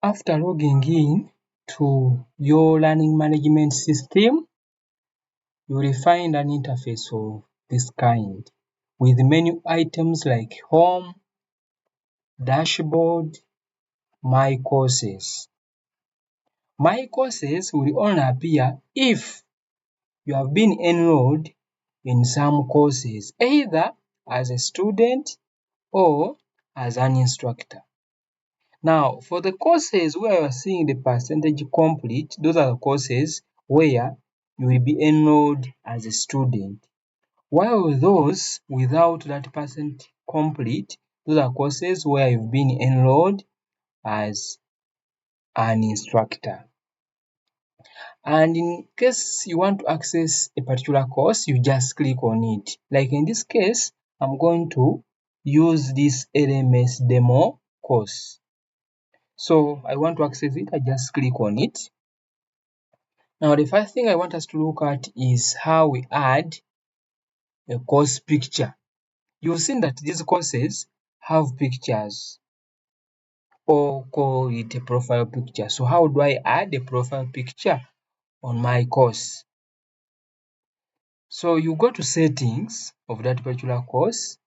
After logging in to your learning management system, you will find an interface of this kind with menu items like home, dashboard, my courses. My courses will only appear if you have been enrolled in some courses, either as a student or as an instructor. Now, for the courses where you are seeing the percentage complete, those are the courses where you will be enrolled as a student. While those without that percent complete, those are courses where you've been enrolled as an instructor. And in case you want to access a particular course, you just click on it. Like in this case, I'm going to use this LMS demo course. So I want to access it, I just click on it. Now the first thing I want us to look at is how we add a course picture. You've seen that these courses have pictures, or call it a profile picture. So how do I add a profile picture on my course? So you go to settings of that particular course.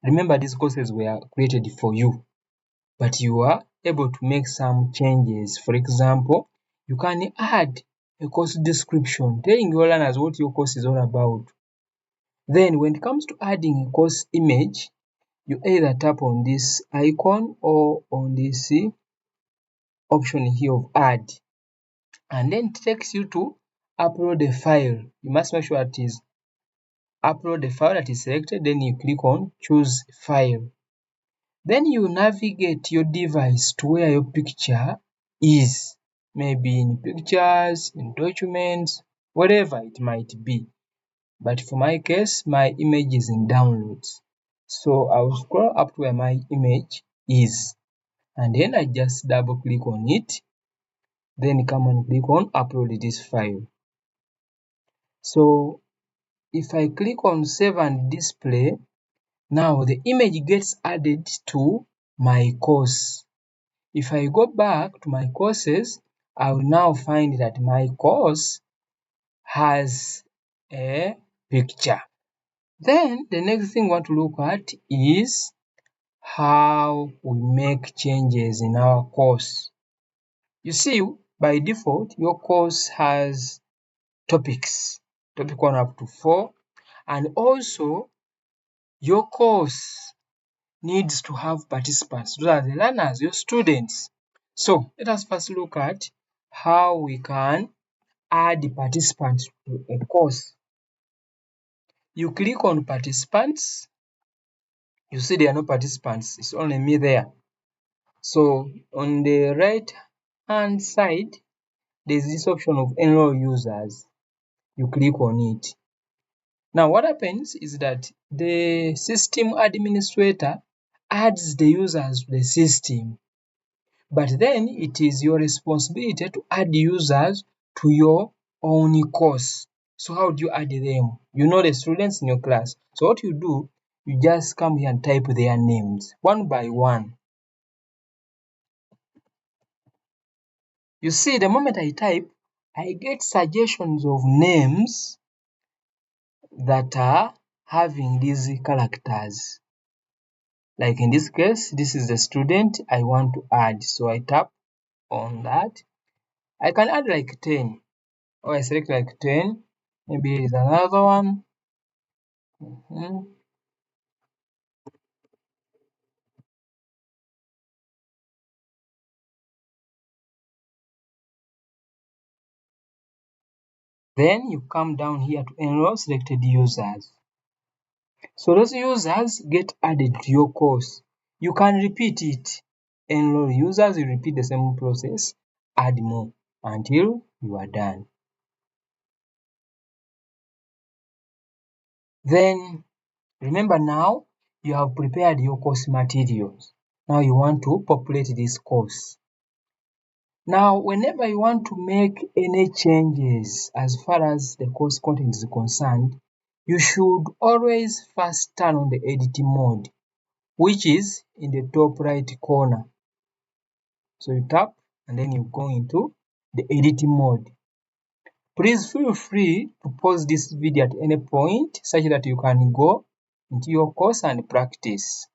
Remember, these courses were created for you, but you are able to make some changes. For example, you can add a course description telling your learners what your course is all about. Then when it comes to adding a course image, you either tap on this icon or on this option here of add, and then it takes you to upload a file. You must make sure that is upload the file that is selected, then you click on choose file. Then you navigate your device to where your picture is, maybe in pictures, in documents, whatever it might be. But for my case, my image is in downloads. So I'll scroll up to where my image is, and then I just double click on it, then come and click on upload this file. So if I click on save and display, now the image gets added to my course. If I go back to my courses, I will now find that my course has a picture. Then the next thing we want to look at is how we make changes in our course. You see, by default, your course has topics, topic 1 up to 4, and also your course needs to have participants. Those are the learners, your students. So let us first look at how we can add participants to a course. You click on participants. You see there are no participants, it's only me there. So on the right hand side, there's this option of enroll users. You click on it. Now what happens is that the system administrator adds the users to the system, but then it is your responsibility to add users to your own course. So how do you add them? You know the students in your class. So what you do, you just come here and type their names one by one. You see, the moment I type, I get suggestions of names that are having these characters. Like in this case, this is the student I want to add. So I tap on that. I can add like 10, or I select like 10. Maybe there is another one. Then you come down here to enroll selected users. So those users get added to your course. You can repeat it. Enroll users, you repeat the same process, add more until you are done. Then remember, now you have prepared your course materials. Now you want to populate this course. Now whenever you want to make any changes as far as the course content is concerned, you should always first turn on the editing mode, which is in the top right corner. So you tap and then you go into the editing mode. Please feel free to pause this video at any point such that you can go into your course and practice.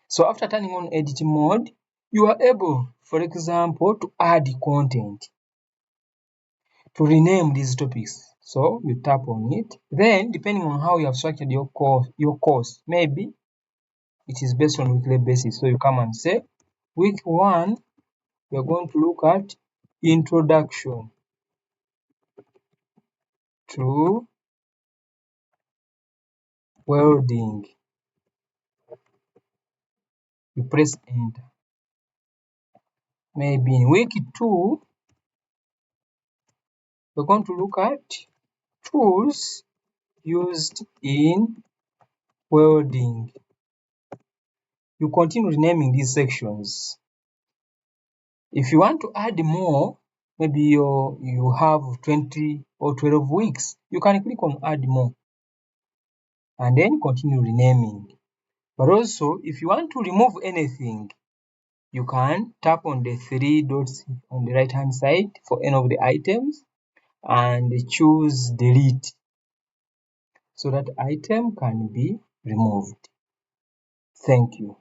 So after turning on editing mode, you are able, for example, to add content, to rename these topics. So you tap on it. Then, depending on how you have structured your course, maybe it is based on weekly basis. So you come and say, week 1, we are going to look at introduction to welding. You press enter. Maybe in week 2, we're going to look at tools used in welding. You continue renaming these sections. If you want to add more, maybe you have 20 or 12 weeks, you can click on add more and then continue renaming. But also, if you want to remove anything, you can tap on the 3 dots on the right hand side for any of the items and choose delete, so that item can be removed. Thank you.